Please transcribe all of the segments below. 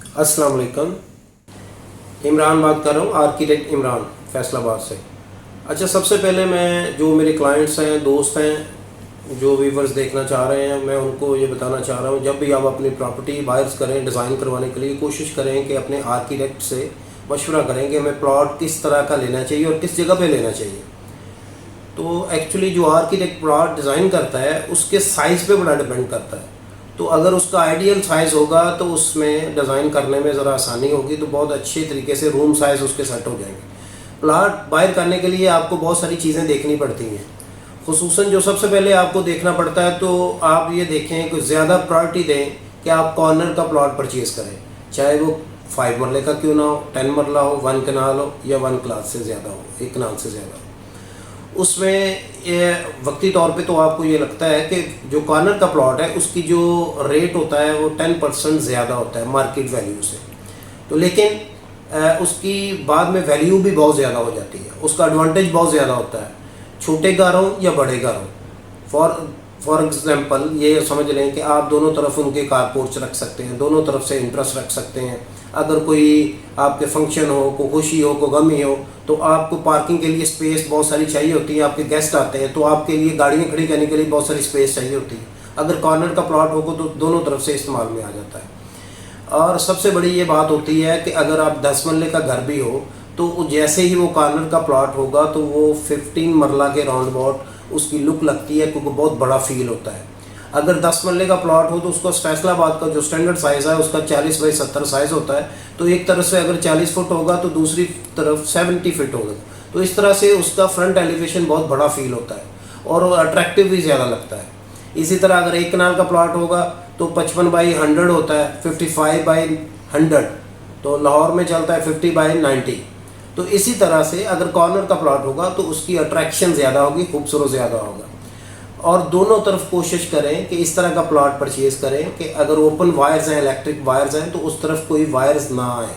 अस्सलाम वालेकुम। इमरान बात कर रहा हूँ, आर्किटेक्ट इमरान, फैसलाबाद से। अच्छा, सबसे पहले मैं जो मेरे क्लाइंट्स हैं, दोस्त हैं, जो व्यूवर्स देखना चाह रहे हैं, मैं उनको ये बताना चाह रहा हूँ, जब भी आप अपनी प्रॉपर्टी बायर्स करें डिज़ाइन करवाने के लिए, कोशिश करें कि अपने आर्किटेक्ट से मशवरा करें कि हमें प्लॉट किस तरह का लेना चाहिए और किस जगह पे लेना चाहिए। तो एक्चुअली जो आर्किटेक्ट प्लॉट डिज़ाइन करता है उसके साइज़ पे बड़ा डिपेंड करता है। तो अगर उसका आइडियल साइज़ होगा तो उसमें डिज़ाइन करने में ज़रा आसानी होगी, तो बहुत अच्छे तरीके से रूम साइज़ उसके सेट हो जाएंगे। प्लॉट बायर करने के लिए आपको बहुत सारी चीज़ें देखनी पड़ती हैं। खुसूसन जो सबसे पहले आपको देखना पड़ता है, तो आप ये देखें कि ज़्यादा प्रायोरिटी दें कि आप कॉर्नर का प्लॉट परचेज़ करें, चाहे वो 5 मरले का क्यों ना हो, 10 मरला हो, 1 कनाल हो या 1 क्लास से ज़्यादा हो, 1 कनाल से ज़्यादा हो। उसमें ये वक्ती तौर पे तो आपको ये लगता है कि जो कॉर्नर का प्लॉट है उसकी जो रेट होता है वो 10% ज़्यादा होता है मार्केट वैल्यू से। तो लेकिन उसकी बाद में वैल्यू भी बहुत ज़्यादा हो जाती है, उसका एडवांटेज बहुत ज़्यादा होता है, छोटे घर हों या बड़े घर हों। फॉर एग्ज़ाम्पल ये समझ लें कि आप दोनों तरफ उनके कारपोर्च रख सकते हैं, दोनों तरफ से इंटरेस्ट रख सकते हैं। अगर कोई आपके फंक्शन हो, कोई खुशी हो, कोई गमी हो, तो आपको पार्किंग के लिए स्पेस बहुत सारी चाहिए होती है। आपके गेस्ट आते हैं तो आपके लिए गाड़ियाँ खड़ी करने के लिए बहुत सारी स्पेस चाहिए होती है। अगर कॉर्नर का प्लॉट होगा तो दोनों तरफ से इस्तेमाल में आ जाता है। और सबसे बड़ी ये बात होती है कि अगर आप 10 मरले का घर भी हो तो जैसे ही वो कॉर्नर का प्लॉट होगा तो वो 15 मरला के राउंड अबाउट उसकी लुक लगती है, क्योंकि बहुत बड़ा फील होता है। अगर 10 मरले का प्लॉट हो तो उसका फैसलाबाद का जो स्टैंडर्ड साइज़ है उसका 40 बाई 70 साइज़ होता है। तो एक तरफ से अगर 40 फुट होगा तो दूसरी तरफ 70 फीट होगा। तो इस तरह से उसका फ्रंट एलिवेशन बहुत बड़ा फील होता है और अट्रैक्टिव भी ज़्यादा लगता है। इसी तरह अगर 1 कनाल का प्लॉट होगा तो 55 बाई 100 होता है, 55 बाई 100। तो लाहौर में चलता है 50 बाई 90। तो इसी तरह से अगर कॉर्नर का प्लॉट होगा तो उसकी अट्रैक्शन ज़्यादा होगी, खूबसूरत ज़्यादा होगा। और दोनों तरफ कोशिश करें कि इस तरह का प्लॉट परचेज़ करें कि अगर ओपन वायर्स हैं, इलेक्ट्रिक वायर्स हैं, तो उस तरफ कोई वायर्स ना आए।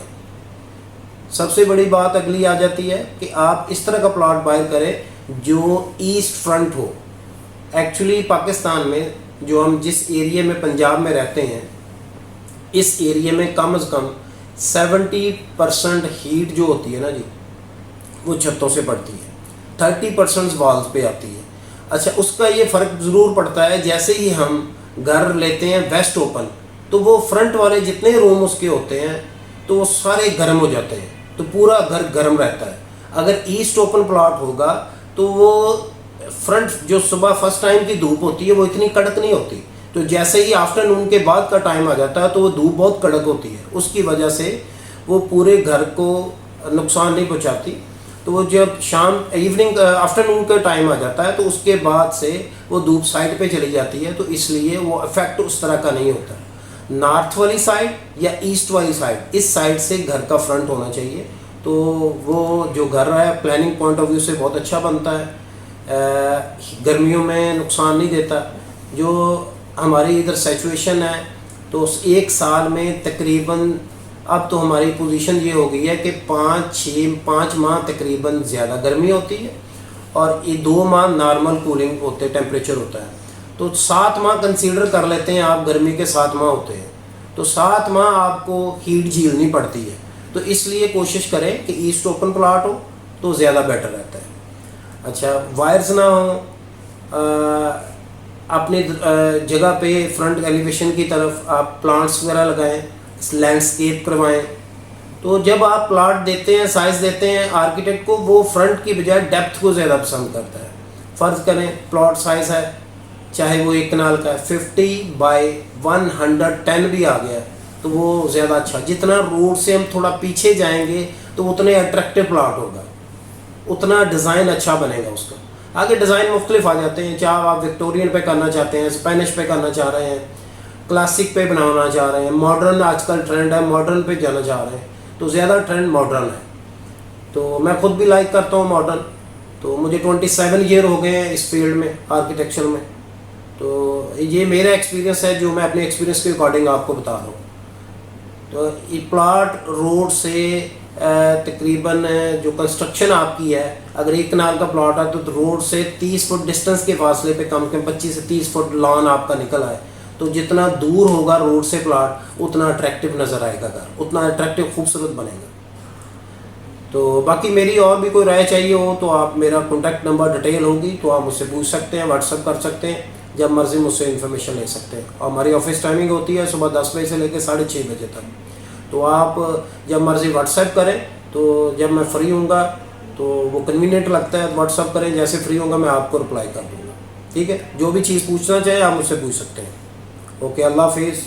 सबसे बड़ी बात अगली आ जाती है कि आप इस तरह का प्लॉट बाय करें जो ईस्ट फ्रंट हो। एक्चुअली पाकिस्तान में जो हम जिस एरिया में पंजाब में रहते हैं, इस एरिया में कम से कम 70% हीट जो होती है ना जी, वो छतों से पड़ती है, 30% वॉल्स पे आती है। अच्छा, उसका ये फ़र्क ज़रूर पड़ता है। जैसे ही हम घर लेते हैं वेस्ट ओपन, तो वो फ्रंट वाले जितने रूम उसके होते हैं तो वो सारे गर्म हो जाते हैं, तो पूरा घर गर्म रहता है। अगर ईस्ट ओपन प्लॉट होगा तो वो फ्रंट जो सुबह फर्स्ट टाइम की धूप होती है वो इतनी कड़क नहीं होती। तो जैसे ही आफ्टरनून के बाद का टाइम आ जाता है तो वो धूप बहुत कड़क होती है, उसकी वजह से वो पूरे घर को नुकसान नहीं पहुँचाती। तो वो जब शाम इवनिंग आफ्टरनून का टाइम आ जाता है तो उसके बाद से वो धूप साइड पे चली जाती है, तो इसलिए वो इफेक्ट उस तरह का नहीं होता। नॉर्थ वाली साइड या ईस्ट वाली साइड, इस साइड से घर का फ्रंट होना चाहिए, तो वो जो घर है प्लानिंग पॉइंट ऑफ व्यू से बहुत अच्छा बनता है, गर्मियों में नुकसान नहीं देता। जो हमारी इधर सिचुएशन है तो 1 साल में तकरीबन अब तो हमारी पोजीशन ये हो गई है कि 5 माह तकरीबन ज़्यादा गर्मी होती है और ये 2 माह नॉर्मल कूलिंग होते टेम्परेचर होता है। तो 7 माह कंसीडर कर लेते हैं आप, गर्मी के 7 माह होते हैं, तो 7 माह आपको हीट झेलनी पड़ती है। तो इसलिए कोशिश करें कि ईस्ट ओपन प्लॉट हो तो ज़्यादा बेटर रहता है। अच्छा, वायर्स ना हो, अपने जगह पे फ्रंट एलिवेशन की तरफ आप प्लांट्स वगैरह लगाएं, लैंडस्केप करवाएं। तो जब आप प्लॉट देते हैं, साइज़ देते हैं आर्किटेक्ट को, वो फ्रंट की बजाय डेप्थ को ज़्यादा पसंद करता है। फ़र्ज़ करें प्लॉट साइज़ है, चाहे वो 1 कनाल का है, 50 बाई 110 भी आ गया तो वो ज़्यादा अच्छा। जितना रोड से हम थोड़ा पीछे जाएंगे तो उतने अट्रैक्टिव प्लॉट होगा, उतना डिज़ाइन अच्छा बनेगा उसका। आगे डिज़ाइन मुख्तलिफ आ जाते हैं, चाहे आप विक्टोरियन पे करना चाहते हैं, स्पेनिश पे करना चाह रहे हैं, क्लासिक पे बनाना चाह रहे हैं, मॉडर्न आजकल ट्रेंड है, मॉडर्न पे जाना चाह रहे हैं, तो ज़्यादा ट्रेंड मॉडर्न है। तो मैं खुद भी लाइक करता हूँ मॉडर्न। तो मुझे 27 ईयर हो गए हैं इस फील्ड में, आर्किटेक्चर में। तो ये मेरा एक्सपीरियंस है जो मैं अपने एक्सपीरियंस के अकॉर्डिंग आपको बता रहा हूँ। तो ये प्लॉट रोड से तकरीबन जो कंस्ट्रक्शन आपकी है, अगर 1 कनाल का प्लॉट है तो रोड से 30 फुट डिस्टेंस के फासले पे कम से कम 25 से 30 फुट लॉन आपका निकल आए تو جتنا دور ہوگا روڈ سے پلاٹ اتنا اٹریکٹیو نظر آئے گا گھر, اتنا اٹریکٹیو خوبصورت بنے گا. تو باقی میری اور بھی کوئی رائے چاہیے ہو تو آپ, میرا کانٹیکٹ نمبر ڈیٹیل ہوگی تو آپ مجھ سے پوچھ سکتے ہیں, واٹس ایپ کر سکتے ہیں, جب مرضی مجھ سے انفارمیشن لے سکتے ہیں. اور ہماری آفس ٹائمنگ ہوتی ہے صبح 10 بجے سے لے کے 6:30 بجے تک. تو آپ جب مرضی واٹس ایپ کریں, تو جب میں فری ہوں گا تو وہ کنوینئنٹ لگتا ہے واٹس ایپ کریں, جیسے فری ہوں گا میں آپ کو رپلائی کر دوں گا. ٹھیک ہے, جو بھی چیز پوچھنا چاہے آپ مجھ سے پوچھ سکتے ہیں. اوکے, اللہ حافظ.